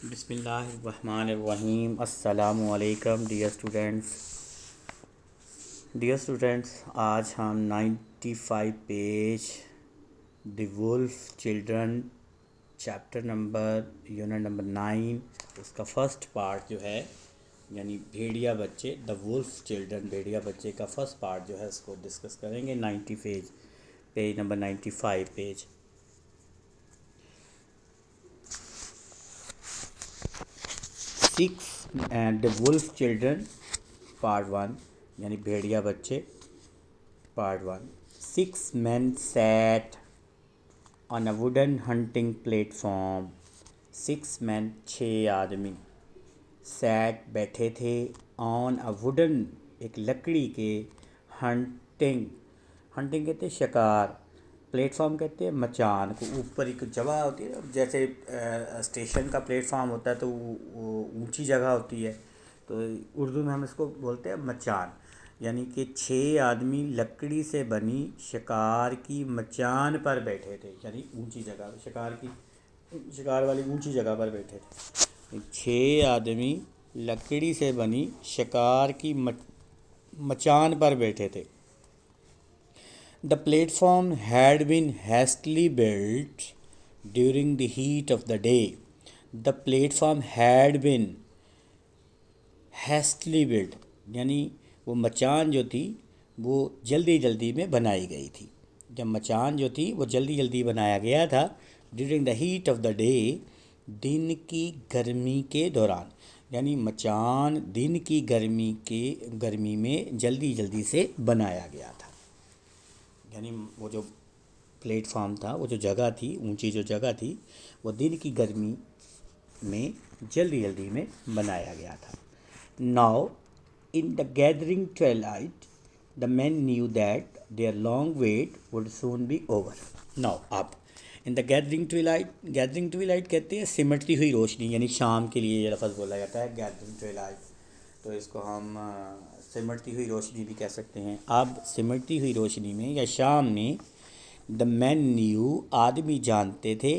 बिस्मिल्लाहिर्रहमानिर्रहीम। अस्सलामु अलैकुम डियर स्टूडेंट्स, आज हम 95 page the wolf children chapter number unit number 9 उसका फर्स्ट पार्ट जो है यानी भेड़िया बच्चे, द वुल्फ चिल्ड्रन भेड़िया बच्चे का फर्स्ट पार्ट जो है उसको डिस्कस करेंगे। 90 page number 95 page. 6 and the wolf children part 1 यानी भेड़िया बच्चे part 1। 6 men sat on a wooden hunting platform। 6 men 6 आदमी sat बैठे थे on a wooden एक लकड़ी के hunting कहते हैं शिकार, प्लेटफॉर्म कहते हैं मचान को। ऊपर एक जगह होती है जैसे स्टेशन का प्लेटफॉर्म होता है तो वो ऊंची जगह होती है, तो उर्दू में हम इसको बोलते हैं मचान। यानी कि 6 आदमी लकड़ी से बनी शिकार की मचान पर बैठे थे, यानी ऊंची जगह, शिकार वाली ऊंची जगह पर बैठे थे। 6 आदमी लकड़ी से बनी शिकार की मचान पर बैठे थे। The platform had been hastily built during the heat of the day। The platform had been hastily built यानी वो मचान जो थी वो जल्दी जल्दी में बनाई गई थी। जब मचान जो थी वो जल्दी जल्दी बनाया गया था during the heat of the day, दिन की गर्मी के दौरान। यानी मचान दिन की गर्मी में जल्दी जल्दी से बनाया गया था। यानी वो जो प्लेटफॉर्म था, वो जो जगह थी, ऊंची जो जगह थी, वो दिन की गर्मी में जल्दी जल्दी में बनाया गया था। Now in the gathering twilight the man knew that their long wait would soon be over. Now अब इन द गैदरिंग ट्वेलाइट कहते हैं सिमटती हुई रोशनी, यानी शाम के लिए ये लफ्ज़ बोला जाता है गैदरिंग ट्वेलाइट, तो इसको हम सिमटती हुई रोशनी भी कह सकते हैं। अब सिमटती हुई रोशनी में या शाम में द मैन न्यू आदमी जानते थे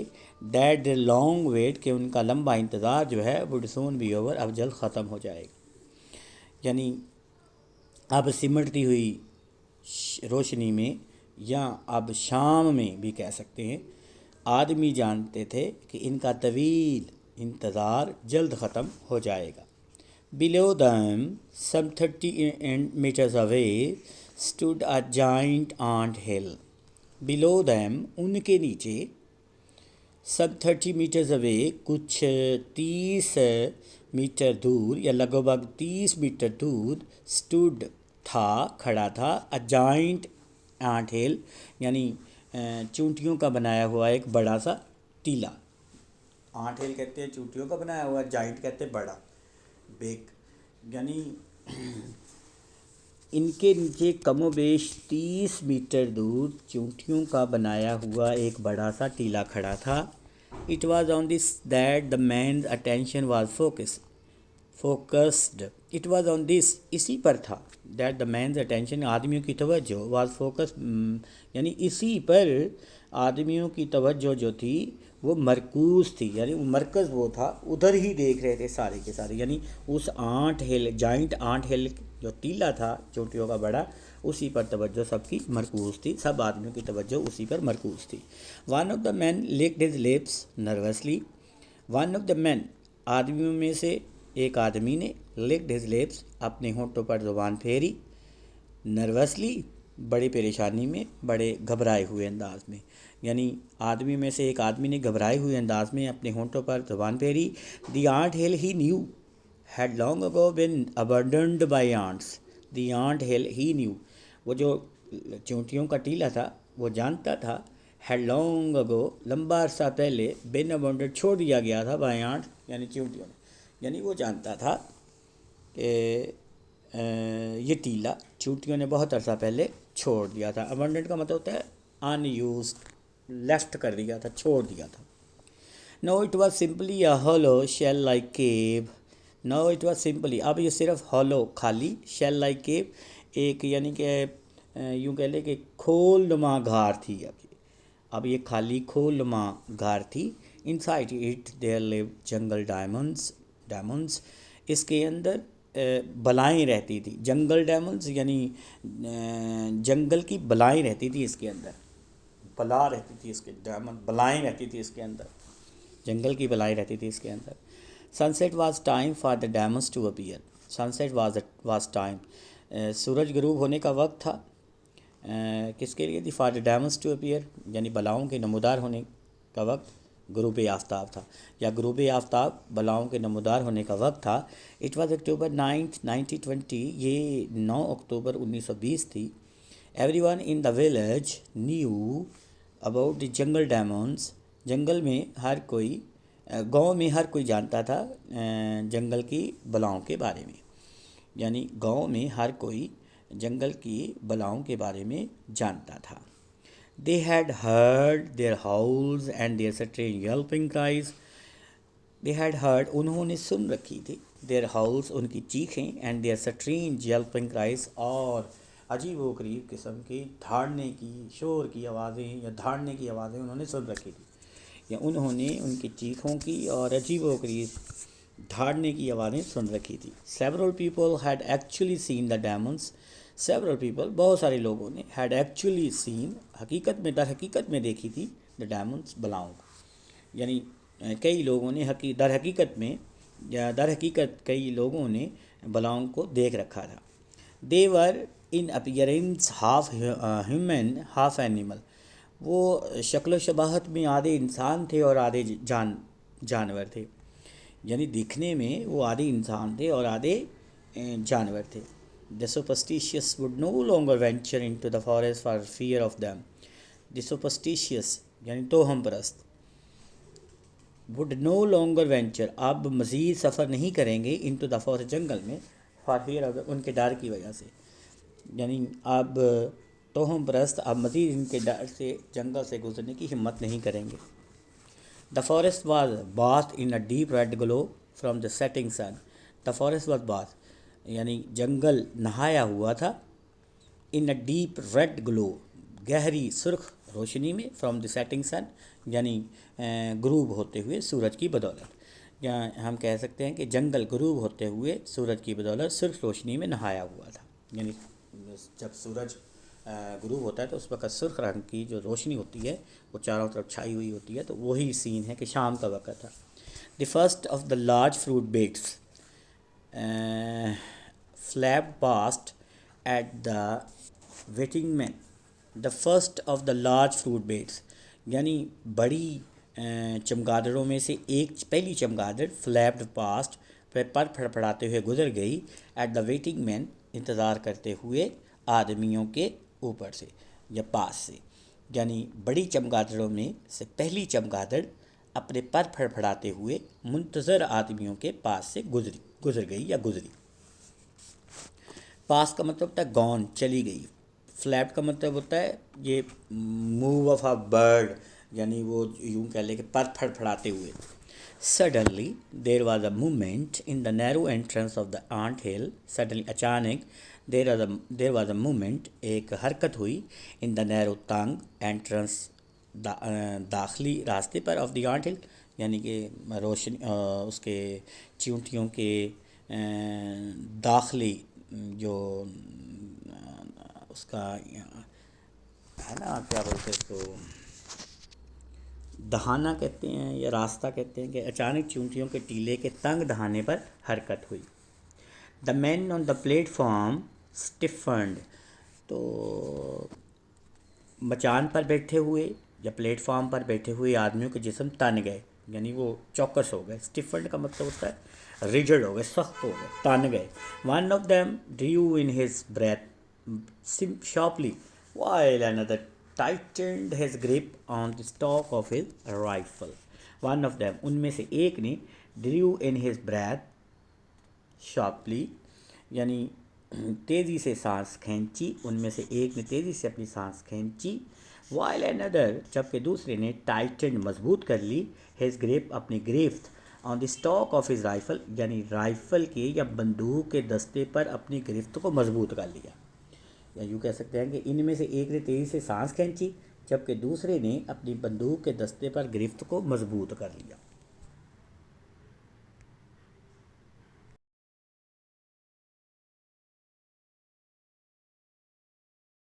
दैट द लॉन्ग वेट के उनका लंबा इंतज़ार जो है वुड सून बी ओवर अब जल्द ख़त्म हो जाएगा। यानी अब सिमटती हुई रोशनी में या अब शाम में भी कह सकते हैं, आदमी जानते थे कि इनका तवील इंतज़ार जल्द ख़त्म हो जाएगा। Below them, some 30 meters away, stood a giant ant hill। Below them, उनके नीचे, some 30 meters away, कुछ 30 मीटर दूर या लगभग 30 मीटर दूर, stood था, खड़ा था, a giant ant hill यानी चूंटियों का बनाया हुआ एक बड़ा सा टीला। आंट हिल कहते हैं चूंटियों का बनाया हुआ, जाइंट कहते हैं बड़ा, बेग। यानी इनके नीचे कमोबेश 30 मीटर दूर चूंटियों का बनाया हुआ एक बड़ा सा टीला खड़ा था। It was on this that the man's attention was focused. It was on this इसी पर था, दैट द मैन्स अटेंशन आदमियों की तवज्जो वॉज फोकस्ड यानी इसी पर आदमियों की तवज्जो जो थी वो मरकूज़ थी, यानी वो मरकज़ वो था, उधर ही देख रहे थे सारे के सारे। यानी उस जाइंट आंट हिल जो टीला था चोटियों का बड़ा, उसी पर तवज्जो सबकी मरकूज़ थी, सब आदमियों की तवज्जो उसी पर मरकूज़ थी। One of the man licked his lips nervously. One of the man आदमियों में से एक आदमी ने लिक्ड हिज लिप्स अपने होंठों पर ज़ुबान फेरी, नर्वसली बड़ी परेशानी में, बड़े घबराए हुए अंदाज में। यानी आदमी में से एक आदमी ने घबराए हुए अंदाज में अपने होंठों पर ज़ुबान फेरी। The ant hill he knew had long ago been abandoned by ants. The ant hill he knew वो जो चूंटियों का टीला था वो जानता था, हैड लॉन्ग अगो लंबा अरसा पहले, बिन अबंडन्ड छोड़ दिया गया था, बाई आंट यानी चूंटियों ने। यानी वो जानता था कि ये टीला चूंटियों ने बहुत अरसा पहले छोड़ दिया था। अबंडेंट का मतलब होता है अनयूज, लेफ्ट कर दिया था, छोड़ दिया था। No it was simply a hollow shell like cave. No it was simply, अब ये सिर्फ हॉलो खाली, शेल लाइक केव एक यानी कि यूँ कह ले कि खोलनुमा घार थी। अब ये खाली खोलनुमा घार थी, inside it there live jungle diamonds. इसके अंदर बलाएँ रहती थी। जंगल डायमंड्स यानी जंगल की बलाएँ रहती थी इसके अंदर। बला रहती थी इसके, डायमंड बलाएँ रहती थी इसके अंदर, जंगल की बलाएँ रहती थी इसके अंदर। Sunset was time for the diamonds to appear. Sunset was time, सूरज गुरूब होने का वक्त था। किसके लिए थी? For the diamonds to appear, यानी बलाओं के नमूदार होने का वक्त गुरूब आफ्ताब था, या गुरूब आफ्ताब बलाओं के नमूदार होने का वक्त था। इट वाज अक्टूबर 9th 1920, ये 9 अक्टूबर 1920 थी। Everyone in the village knew about the jungle diamonds. जंगल में हर कोई, गांव में हर कोई जानता था जंगल की बलाओं के बारे में, यानी गांव में हर कोई जंगल की बलाओं के बारे में जानता था। They had heard their howls and their strange yelping cries. They had heard, उन्होंने सुन रखी थी, their howls, उनकी चीखें, and their strange yelping cries, और अजीब व गरीब किस्म की धाड़ने की, शोर की आवाज़ें या धाड़ने की आवाज़ें उन्होंने सुन रखी थी, या उन्होंने उनकी चीखों की और अजीब व गरीब धाड़ने की आवाज़ें सुन रखी थी। Several people had actually seen the demons. Several people, बहुत सारे लोगों ने, had actually seen, हकीकत में, दर हकीकत में देखी थी, the demons, बलाओं को, यानी कई लोगों ने दर हकीकत में, या दर हकीकत कई लोगों ने बलाओं को देख रखा था। They were in appearance half human half animal. वो शक्ल शबाहत में आधे इंसान थे और आधे जानवर थे, यानी दिखने में वो आधे इंसान थे और आधे जानवर थे। The superstitious would no longer venture into the forest for fear of them. The superstitious यानी तोहम परस्त, would no longer venture, अब मज़ीद सफ़र नहीं करेंगे, into the forest, जंगल में, for fear of, उनके डर की वजह से, यानी अब तोहम परस्त अब मज़ीद इनके डर से जंगल से गुजरने की हिम्मत नहीं करेंगे। The forest was bathed in a deep red glow from the setting sun. The forest was bathed, यानी जंगल नहाया हुआ था, इन अ डीप रेड ग्लो, गहरी सुर्ख रोशनी में, फ्रॉम द सेटिंग सन, यानी गुरूब होते हुए सूरज की बदौलत, या हम कह सकते हैं कि जंगल गुरूब होते हुए सूरज की बदौलत सुर्ख रोशनी में नहाया हुआ था। यानी जब सूरज गुरूब होता है तो उस वक्त सुर्ख रंग की जो रोशनी होती है वो चारों तरफ छाई हुई होती है, तो वही सीन है कि शाम का वक़्त था। The first of the large fruit bats flapped past at the waiting men. The first of the large fruit baits, यानी बड़ी चमगादड़ों में से एक, पहली चमगादड़, फ्लैप्ड पास्ट, पर फड़फड़ाते हुए गुजर गई, एट द वेटिंग मैन, इंतज़ार करते हुए आदमियों के ऊपर से या पास से, यानी बड़ी चमगादड़ों में से पहली चमगादड़ अपने पर फड़फड़ाते हुए मुंतज़र आदमियों के पास से गुजर गई या गुजरी। पास का मतलब होता है गॉन, चली गई। फ्लैप का मतलब होता है ये मूव ऑफ अ बर्ड, यानी वो यूं कह ले कि पर फड़फड़ाते हुए। Suddenly there was a movement in the narrow entrance of the ant hill. Suddenly, अचानक, देर वॉज अ मूवमेंट, एक हरकत हुई, इन द नैरो तंग एंट्रेंस, दाखिली रास्ते पर, ऑफ द आंट हिल, यानी कि रोशनी उसके चींटियों के दाखिली जो उसका है ना, क्या बोलते हैं इसको, दहाना कहते हैं या रास्ता कहते हैं, कि अचानक चींटियों के टीले के तंग दहाने पर हरकत हुई। The man on the platform stiffened, तो मचान पर बैठे हुए या प्लेटफॉर्म पर बैठे हुए आदमियों के जिस्म तन गए, यानी वो चौकस हो गए। स्टिफन्ड का मतलब होता है रिजिड हो गए, सख्त हो गए, तन गए। One of them drew in his breath sharply, while another tightened his grip on the stock of his rifle. One of them, उनमें से एक ने, drew in his breath sharply, यानी तेज़ी से सांस खींची, उनमें से एक ने तेज़ी से अपनी सांस खींची, while another, जबकि दूसरे ने, tightened, मजबूत कर ली, his grip, अपनी गिरफ्त, on the stock of his rifle, यानी राइफ़ल के या बंदूक के दस्ते पर अपनी गिरफ्त को मजबूत कर लिया। या यूँ कह सकते हैं कि इनमें से एक ने तेज़ी से सांस खींची, जबकि दूसरे ने अपनी बंदूक के दस्ते पर गिरफ्त को मजबूत कर लिया।